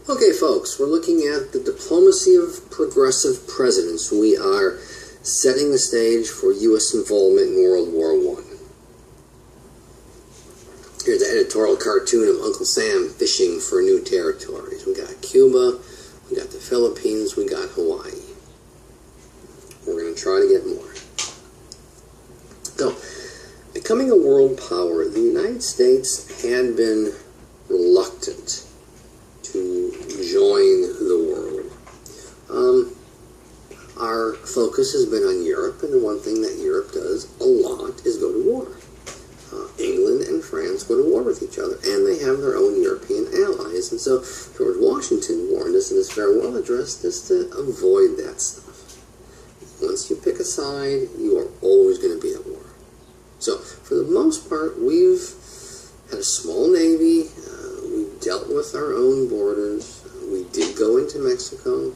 Okay, folks, we're looking at the diplomacy of progressive presidents. We are setting the stage for U.S. involvement in World War I. Here's the editorial cartoon of Uncle Sam fishing for new territories. We got Cuba, we got the Philippines, we got Hawaii. We're going to try to get more. So, becoming a world power, the United States had been reluctant to join the world. Our focus has been on Europe, and the one thing that Europe does a lot is go to war. England and France go to war with each other, and they have their own European allies. And so George Washington warned us in his farewell address just to avoid that stuff. Once you pick a side, you are always going to be at war. So, for the most part, we've had a small navy. We've dealt with our own borders. We did go into Mexico,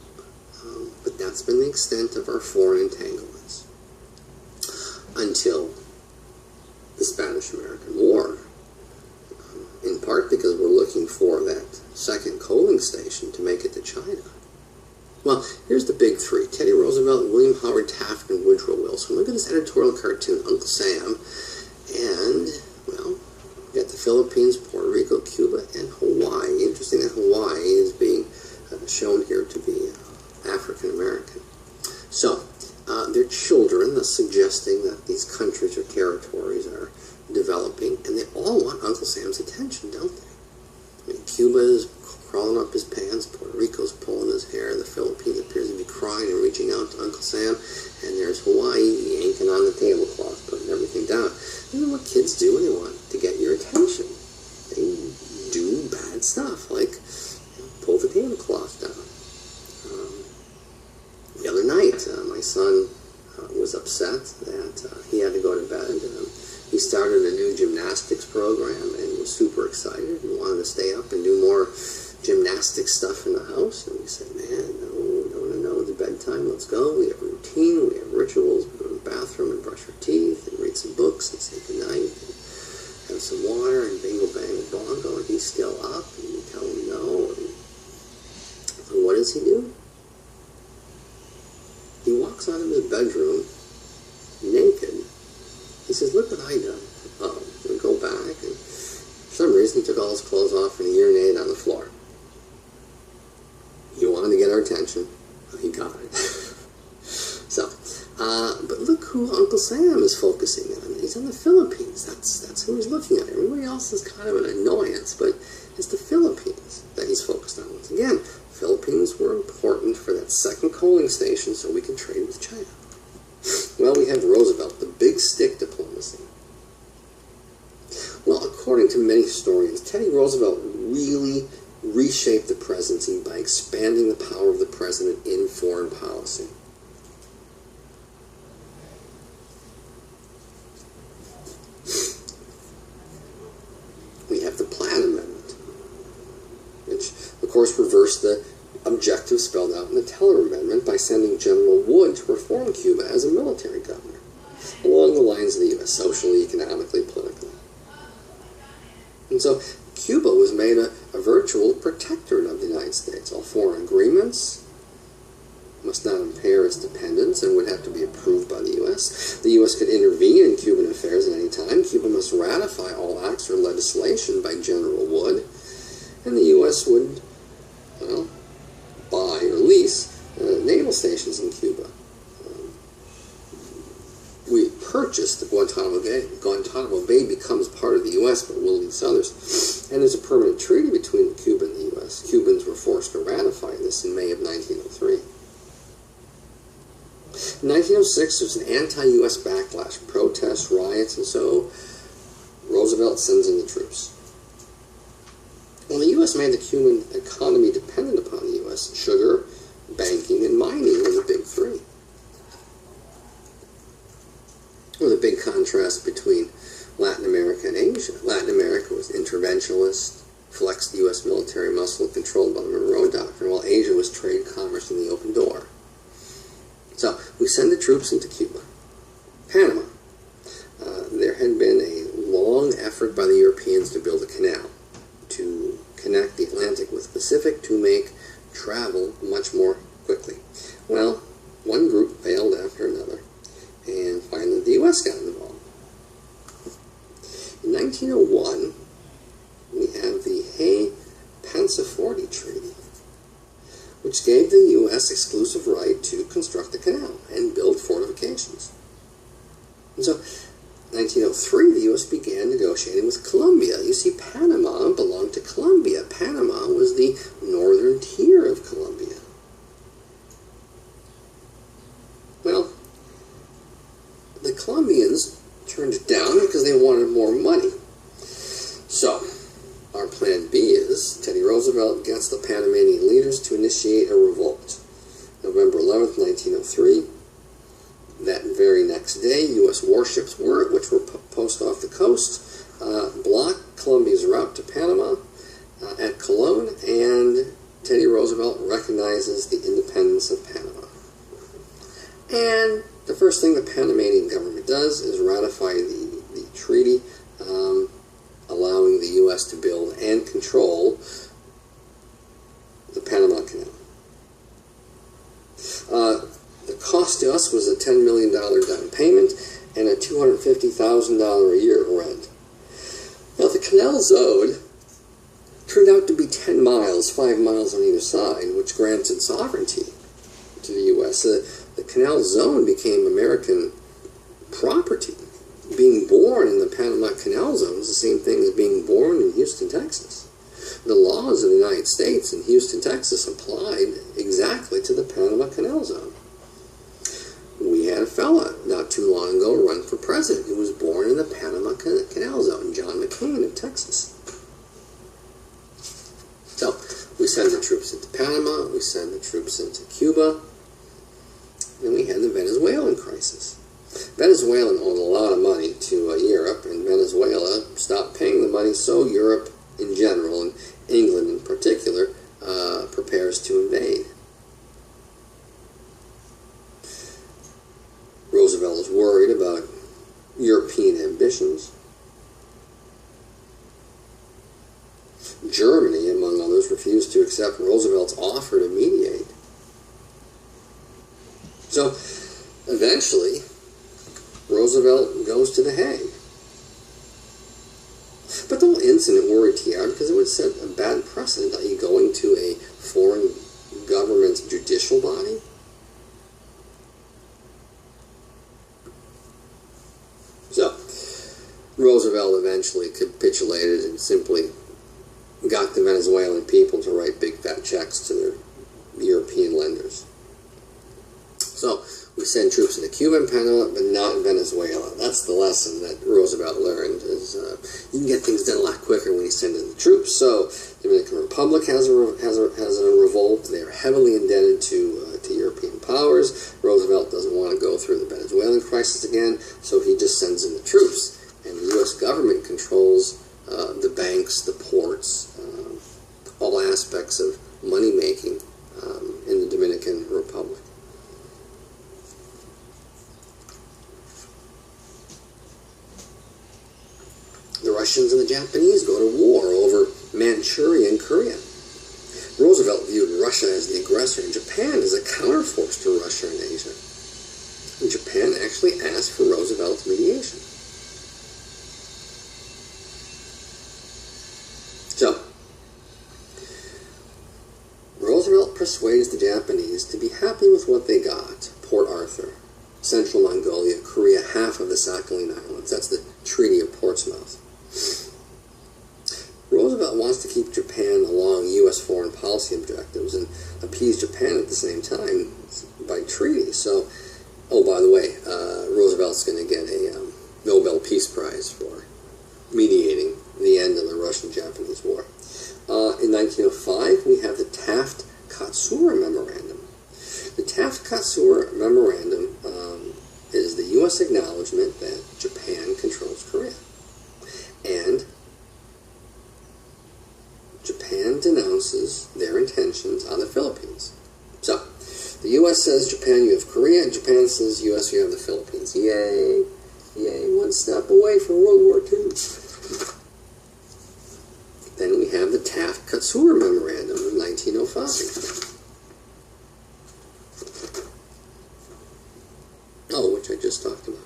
but that's been the extent of our foreign entanglements. Until the Spanish-American War, in part because we're looking for that second coaling station to make it to China. Well, here's the big three: Teddy Roosevelt, William Howard Taft, and Woodrow Wilson. Look at this editorial cartoon, Uncle Sam, and, well, we got the Philippines, Puerto Rico, Cuba, and Hawaii. Interesting that Hawaii is being shown here to be African-American. So, they're children, thus suggesting that these countries or territories are developing, and they all want Uncle Sam's attention, don't they? I mean, Cuba is crawling up his pants, Puerto Rico's pulling his hair, the Philippines appears to be crying and reaching out to Uncle Sam, and there's Hawaii yanking on the tablecloth, putting everything down. You know what kids do when they want to get your attention? They do bad stuff, like pull the tablecloth down. The other night, my son was upset that he had to go to bed. He started a new gymnastics program and was super excited and wanted to stay up and do more gymnastics stuff in the house. And we said, man, no, it's bedtime, let's go. We have a routine, we have rituals, we go to the bathroom and brush our teeth and read some books and say goodnight and have some water and bingo bang bongo, and he's still up and you tell him no. And what does he do? He walks out of his bedroom naked. He says, look what I done. Oh, we go back, and for some reason he took all his clothes off and he urinated on the floor. He wanted to get our attention. He got it. So, but look who Uncle Sam is focusing on. He's on the Philippines. That's who he's looking at. Everybody else is kind of an annoyance, but it's the Philippines that he's focused on. Once again, Philippines were important for that second coaling station so we can trade with China. Well, we have Roosevelt, the big stick diplomacy. Well, according to many historians, Teddy Roosevelt really reshaped the presidency by expanding the power of the president in foreign policy. We have the Platt Amendment, which, of course, reversed the objective spelled out in the Teller Amendment by sending General Wood to reform Cuba as a military governor, along the lines of the U.S., socially, economically, politically. And so Cuba was made a virtual protectorate of the United States. All foreign agreements must not impair its dependence and would have to be approved by the U.S. The U.S. could intervene in Cuban affairs at any time. Cuba must ratify all acts or legislation by General Wood, and the U.S. would, well, buy or lease naval stations in Cuba. We purchased the Guantanamo Bay becomes part of the U.S., but will lease others. And there's a permanent treaty between Cuba and the U.S. Cubans were forced to ratify this in May of 1903. In 1906, there was an anti-U.S. backlash, protests, riots, and so Roosevelt sends in the troops. Well, the U.S. made the Cuban economy dependent upon the U.S. Sugar, banking, and mining were the big three. Well, the big contrast between Latin America and Asia. Latin America was interventionist, flexed the U.S. military muscle controlled by the Monroe Doctrine, while Asia was trade, commerce, and the open door. So, we send the troops into Cuba. Panama. There had been a long effort by the Europeans to build a canal to connect the Atlantic with the Pacific to make travel much more quickly. Well, one group failed after another, and finally the U.S. got involved. In 1901, we have the Hay-Paunceforte Treaty, which gave the U.S. exclusive right to construct the canal and build fortifications. And so, in 1903, the U.S. began negotiating with Colombia. You see, Panama belonged to Colombia. Panama was the northern tier of Colombia. Well, the Colombians turned it down because they wanted more money. So, our plan B is Teddy Roosevelt gets the Panamanian leaders to initiate a revolt. November 11th, 1903. That very next day, U.S. warships which were posted off the coast, blocked Colombia's route to Panama at Colon, and Teddy Roosevelt recognizes the independence of Panama. And the first thing the Panamanian government does is ratify the treaty, allowing the U.S. to build and control the Panama Canal. The cost to us was a $10 million down payment and a $250,000 a year rent. Now, the Canal Zone turned out to be 10 miles, 5 miles on either side, which granted sovereignty to the U.S. The Canal Zone became American property. Being born in the Panama Canal Zone is the same thing as being born in Houston, Texas. The laws of the United States in Houston, Texas applied exactly to the Panama Canal Zone. We had a fella not too long ago run for president who was born in the Panama Canal Zone, John McCain of Texas. So, we send the troops into Panama, we send the troops into Cuba, and we had the Venezuelan crisis. Venezuela owed a lot of money to Europe, and Venezuela stopped paying the money, so Europe in general, and England in particular, prepares to invade. Roosevelt is worried about European ambitions. Germany, among others, refused to accept Roosevelt's offer to mediate. So, eventually, Roosevelt goes to The Hague. But the whole incident worried TR because it would set a bad precedent. Are you going to a foreign government's judicial body? So, Roosevelt eventually capitulated and simply got the Venezuelan people to write big fat checks to their European lenders. So, we send troops into Cuba and Panama, but not in Venezuela. That's the lesson that Roosevelt learned, is you can get things done a lot quicker when you send in the troops. So, the Dominican Republic has a revolt. They are heavily indebted to European powers. Roosevelt doesn't want to go through the Venezuelan crisis again, so he just sends in the troops. And the U.S. government controls the banks, the ports, all aspects of money-making in the Dominican Republic. The Russians and the Japanese go to war over Manchuria and Korea. Roosevelt viewed Russia as the aggressor and Japan as a counterforce to Russia and Asia. And Japan actually asked for Roosevelt's mediation. So, Roosevelt persuades the Japanese to be happy with what they got. Port Arthur, Central Mongolia, Korea, half of the Sakhalin Islands. That's the Treaty of Portsmouth. Roosevelt wants to keep Japan along U.S. foreign policy objectives and appease Japan at the same time by treaty. So, oh, by the way, Roosevelt's going to get a Nobel Peace Prize for mediating the end of the Russian-Japanese War. In 1905, we have the Taft-Katsura Memorandum. The Taft-Katsura Memorandum is the U.S. acknowledgement that Japan controls Korea. And Japan denounces their intentions on the Philippines. So, the U.S. says, Japan, you have Korea, and Japan says, U.S., you have the Philippines. Yay! Yay, one step away from World War II. Then we have the Taft-Katsura Memorandum in 1905. Oh, which I just talked about.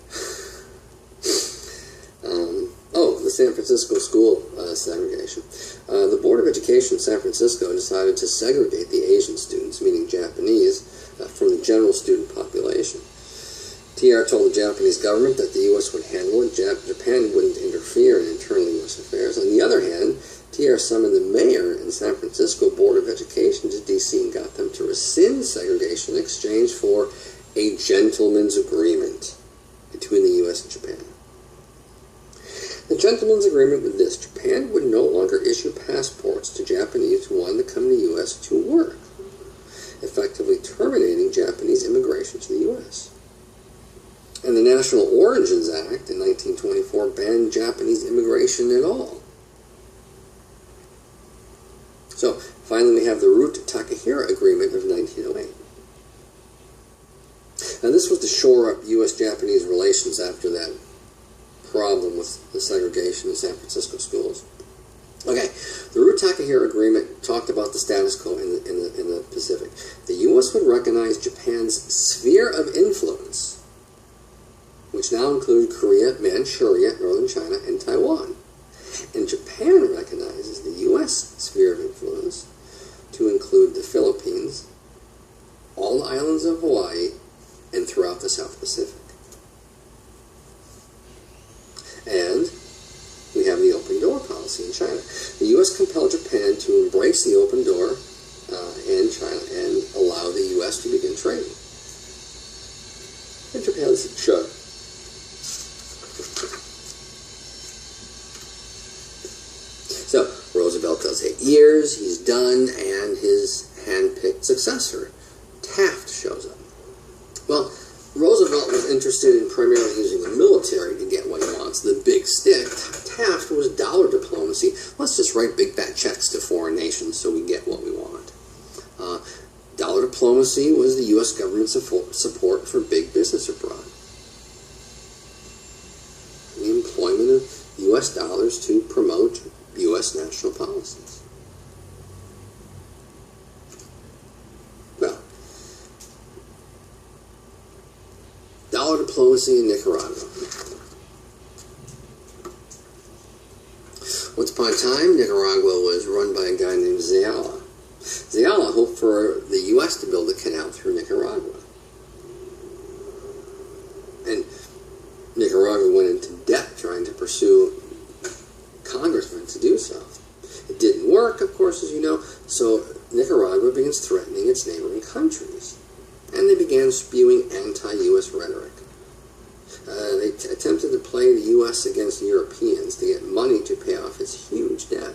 The San Francisco school segregation. The Board of Education in San Francisco decided to segregate the Asian students, meaning Japanese, from the general student population. TR told the Japanese government that the U.S. would handle it. Japan wouldn't interfere in internal U.S. affairs. On the other hand, TR summoned the mayor and San Francisco Board of Education to D.C. and got them to rescind segregation in exchange for a gentleman's agreement between the U.S. and Japan. The gentleman's agreement with this: Japan would no longer issue passports to Japanese who wanted to come to the U.S. to work, effectively terminating Japanese immigration to the U.S. And the National Origins Act in 1924 banned Japanese immigration at all. So, finally we have the Root-Takahira Agreement of 1908. Now this was to shore up U.S.-Japanese relations after that problem with the segregation in San Francisco schools. Okay, the Root-Takahira Agreement talked about the status quo in the Pacific. The U.S. would recognize Japan's sphere of influence, which now include Korea, Manchuria, Northern China, and Taiwan. And Japan recognizes the U.S. sphere of influence to include the Philippines, all the islands of Hawaii, and throughout the South Pacific. And we have the open door policy in China. The U.S. compelled Japan to embrace the open door in China and allow the U.S. to begin trading. And Japan said, sure. So, Roosevelt does 8 years, he's done, and his hand-picked successor, Taft, shows up. Well, Roosevelt was interested in primarily using the military to get what he wants, the big stick. Taft was dollar diplomacy. Let's just write big fat checks to foreign nations so we get what we want. Dollar diplomacy was the U.S. government's support for big business abroad. The employment of U.S. dollars to promote U.S. national policies. Well, dollar diplomacy in Nicaragua. Once upon a time, Nicaragua was run by a guy named Zayala. Zayala hoped for the U.S. to build a canal through Nicaragua. And Nicaragua went into debt trying to pursue congressmen to do so. It didn't work, of course, as you know, so Nicaragua begins threatening its neighboring countries. And they began spewing anti-U.S. rhetoric. They attempted to play the U.S. against Europeans to get money to pay off its huge debt.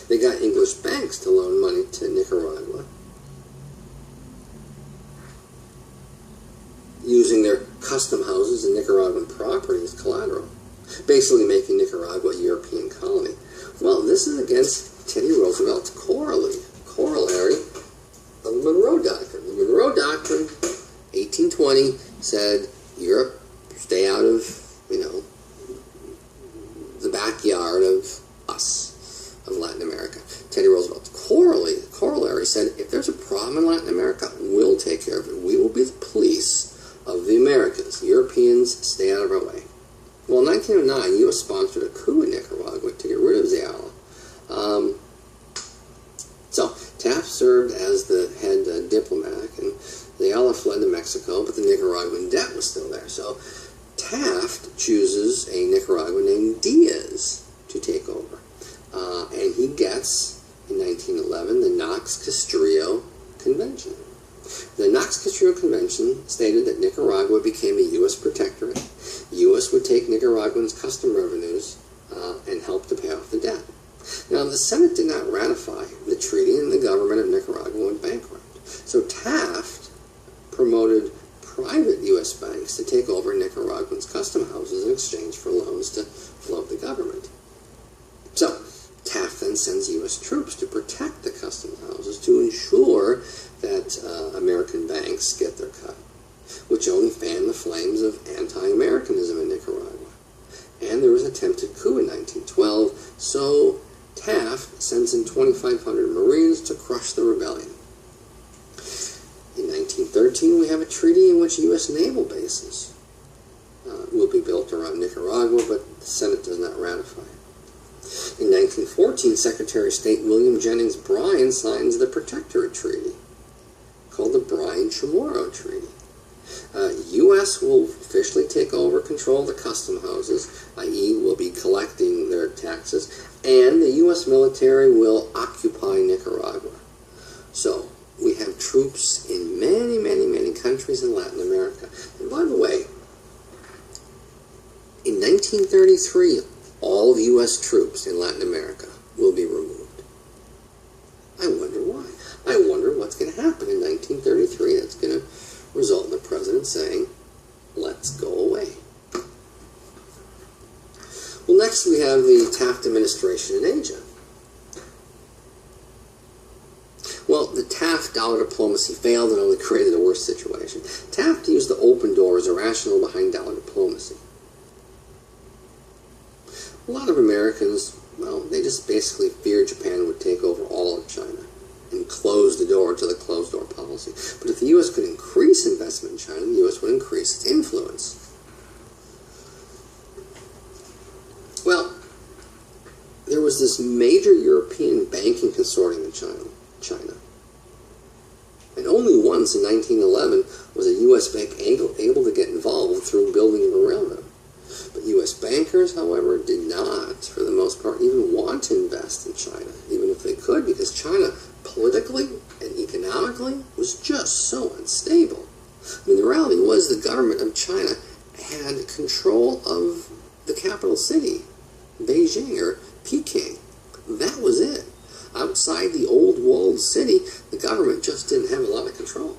They got English banks to loan money to Nicaragua, using their custom houses and Nicaraguan property as collateral, basically making Nicaragua a European colony. Well, this is against Teddy Roosevelt's corollary of the Monroe Doctrine. The Monroe Doctrine, 1820, said Europe, stay out of, the backyard of us, of Latin America. Teddy Roosevelt's corollary said, if there's a problem in Latin America, we'll take care of it. We will be the police of the Americas. Europeans, stay out of our way. Well, in 1909, U.S. sponsored a coup in Nicaragua to get rid of Zayala. So, Taft served as the head diplomat, and Zayala fled to Mexico, but the Nicaraguan debt was still there. So, Taft chooses a Nicaraguan named Diaz to take over. And he gets, in 1911, the Knox-Castrillo Convention. The Knox-Castrillo Convention stated that Nicaragua became a U.S. protectorate. The U.S. would take Nicaraguans' custom revenues and help to pay off the debt. Now, the Senate did not ratify the treaty, and the government of Nicaragua went bankrupt. So Taft promoted private U.S. banks to take over Nicaraguans' custom houses in exchange for loans to float the government. So Taft then sends U.S. troops to protect the custom houses to ensure that American banks get their cut, which only fanned the flames of anti-Americanism in Nicaragua. And there was an attempted coup in 1912, so Taft Taft sends in 2,500 Marines to crush the rebellion. In 1913, we have a treaty in which U.S. naval bases will be built around Nicaragua, but the Senate does not ratify it. In 1914, Secretary of State William Jennings Bryan signs the Protectorate Treaty, called the Bryan-Chamorro Treaty. U.S. will officially take over control of the custom houses, i.e. will be collecting their taxes, and the U.S. military will occupy Nicaragua. So, we have troops in many, many, many countries in Latin America. And by the way, in 1933, all the U.S. troops in Latin America will be removed. I wonder why. I wonder what's going to happen in 1933 that's going to result in the president saying, let's go away. Well, next we have the Taft administration in Asia. Well, the Taft dollar diplomacy failed and only created a worse situation. Taft used the open door as a rationale behind dollar diplomacy. A lot of Americans, well, they just basically feared Japan would take over all of China and close the door to the closed door policy. But if the U.S. could increase investment in China, the U.S. would increase its influence. Well, there was this major European banking consortium in China. And only once in 1911 was a U.S. bank able to get involved through building of a railroad. But U.S. bankers, however, did not, for the most part, even want to invest in China, even if they could, because China, politically and economically, was just so unstable. I mean, the reality was the government of China had control of the capital city, Beijing or Peking. That was it. Outside the old walled city, the government just didn't have a lot of control.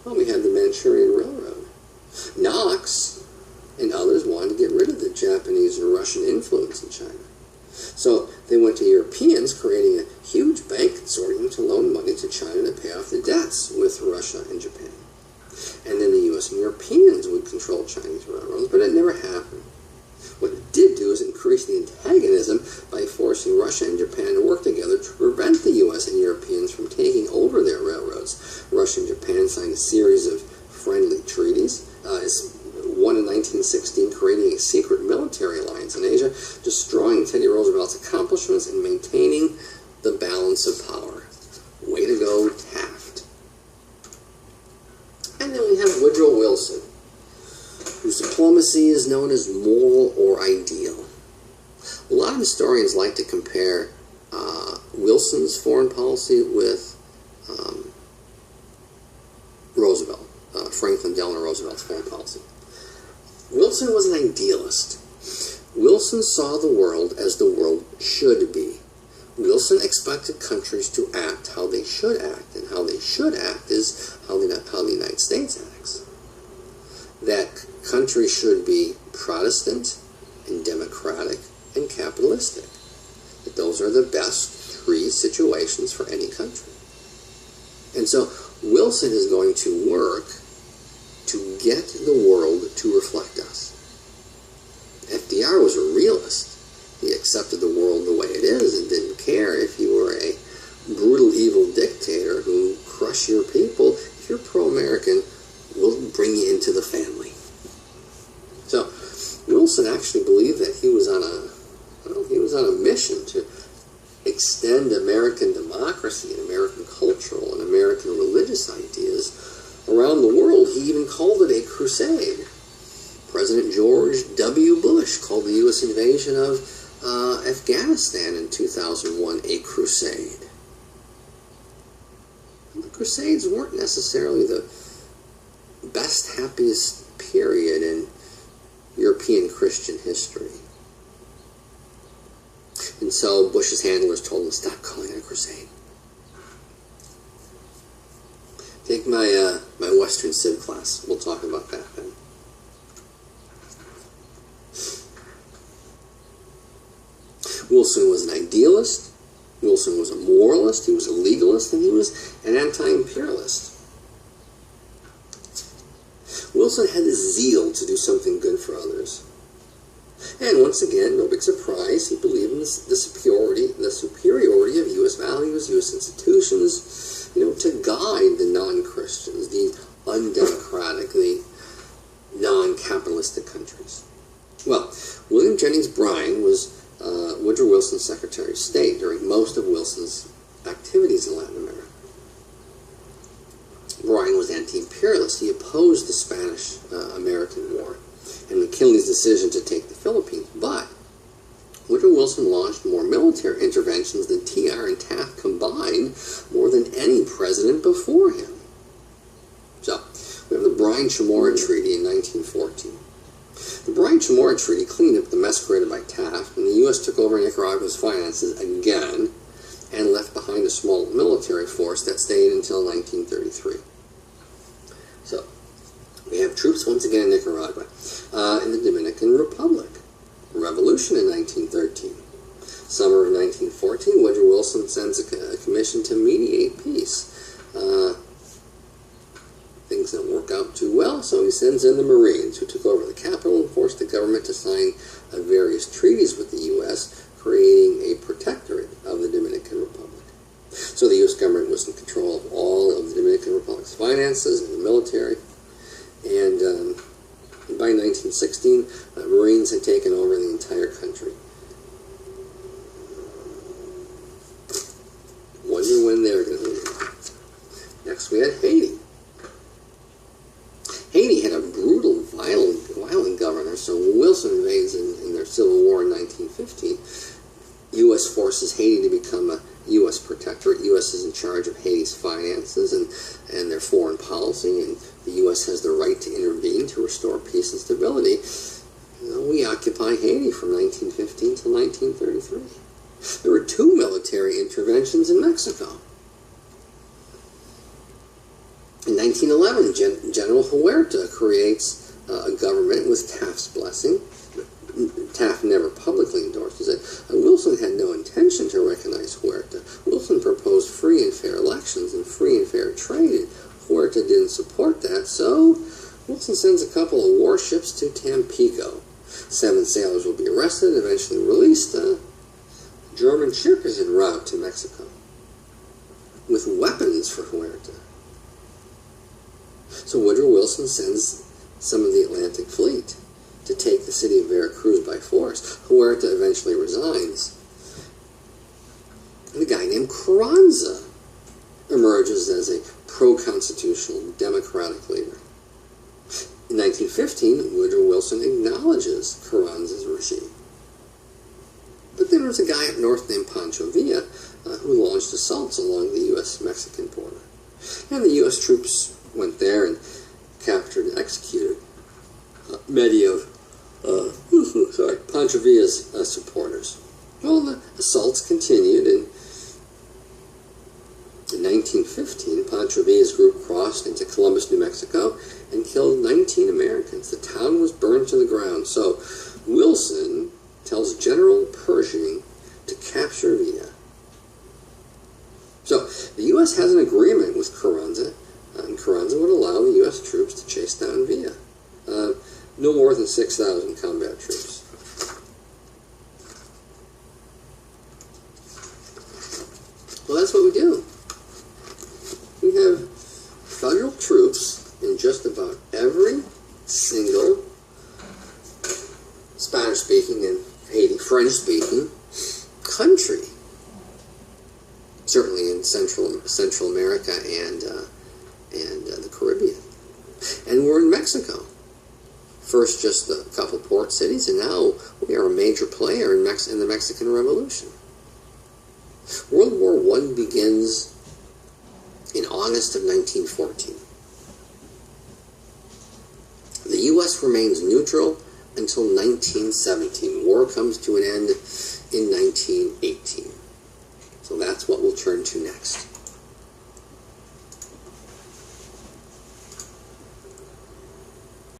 Well, we had the Manchurian Railroad. Knox and others wanted to get rid of the Japanese and Russian influence in China. So they went to Europeans, creating a huge bank consortium to loan money to China to pay off the debts with Russia and Japan. And then the U.S. and Europeans would control Chinese railroads, but it never happened. What it did do is increase the antagonism by forcing Russia and Japan to work together to prevent the U.S. and Europeans from taking over their railroads. Russia and Japan signed a series of friendly treaties, one in 1916, creating a secret military alliance in Asia, destroying Teddy Roosevelt's accomplishments and maintaining the balance of power. Way to go, Taft. And then we have Woodrow Wilson, whose diplomacy is known as moral or ideal. A lot of historians like to compare Wilson's foreign policy with Roosevelt, Franklin Delano Roosevelt's foreign policy. Wilson was an idealist. Wilson saw the world as the world should be. Wilson expected countries to act how they should act, and how they should act is how the United States acts. That countries should be Protestant and democratic and capitalistic. That those are the best three situations for any country. And so Wilson is going to work to get the world to reflect us. FDR was a realist. He accepted the world the way it is and didn't care if you were a brutal, evil dictator who crushed your people. If you're pro-American, we'll bring you into the family. So Wilson actually believed that he was on a mission to extend American democracy and American cultural and American religious ideas around the world. He even called it a crusade. President George W. Bush called the U.S. invasion of Afghanistan in 2001 a crusade. And the Crusades weren't necessarily the best, happiest period in European Christian history. And so Bush's handlers told him, stop calling it a crusade. Take my Western Civ class. We'll talk about that then. Wilson was an idealist. Wilson was a moralist. He was a legalist, and he was an anti-imperialist. Wilson had this zeal to do something good for others. And once again, no big surprise, he believed in the superiority of U.S. values, U.S. institutions, to guide the non-Christians, the undemocratic, the non-capitalistic countries. Well, William Jennings Bryan was Woodrow Wilson's Secretary of State during most of Wilson's activities in Latin America. Bryan was anti-imperialist. He opposed the Spanish-American War and McKinley's decision to take the Philippines, but Woodrow Wilson launched more military interventions than TR and Taft combined, more than any president before him. So, we have the Bryan-Chamorro Treaty in 1914. The Bryan-Chamorro Treaty cleaned up the mess created by Taft, and the U.S. took over Nicaragua's finances again and left behind a small military force that stayed until 1933. So, we have troops once again in Nicaragua. In the Dominican Republic, revolution in 1913. Summer of 1914, Woodrow Wilson sends a commission to mediate peace. Things don't work out too well, so he sends in the Marines, who took over the capital and forced the government to sign various treaties with the U.S., creating a protectorate of the Dominican Republic. So the U.S. government was in control of all of the Dominican Republic's finances and the military, and by 1916, Marines had taken over the entire country. Wonder when they're going to leave. Next, we had Haiti. Haiti had a brutal, violent governor, so when Wilson invades in their civil war in 1915, U.S. forces Haiti to become a U.S. protectorate. U.S. is in charge of Haiti's finances and their foreign policy, and the U.S. has the right to intervene to restore peace and stability. We occupy Haiti from 1915 to 1933. There were 2 military interventions in Mexico. In 1911, General Huerta creates a government with Taft's blessing. Taft never publicly endorses it. Wilson had no intention to recognize Huerta. Wilson proposed free and fair elections and free and fair trade. Huerta didn't support that, so Wilson sends a couple of warships to Tampico. 7 sailors will be arrested, eventually released. A German ship is en route to Mexico with weapons for Huerta. So Woodrow Wilson sends some of the Atlantic Fleet to take the city of Veracruz by force. Huerta eventually resigns. And a guy named Carranza emerges as a pro-constitutional democratic leader. In 1915, Woodrow Wilson acknowledges Carranza's regime. But then there's a guy up north named Pancho Villa who launched assaults along the U.S.-Mexican border. And the U.S. troops went there and captured and executed many of Pancho Villa's supporters. Well, the assaults continued, and in 1915, Pancho Villa's group crossed into Columbus, New Mexico, and killed 19 Americans. The town was burned to the ground. So Wilson tells General Pershing to capture Villa. So the U.S. has an agreement with Carranza, and Carranza would allow the U.S. troops to chase down Villa. No more than 6,000 combat troops. Well, that's what we do. We have federal troops in just about every single Spanish-speaking and Haiti French-speaking country. Certainly in Central America and the Caribbean. And we're in Mexico. First just a couple port cities, and now we are a major player in the Mexican Revolution. World War I begins in August of 1914. The U.S. remains neutral until 1917. War comes to an end in 1918. So that's what we'll turn to next.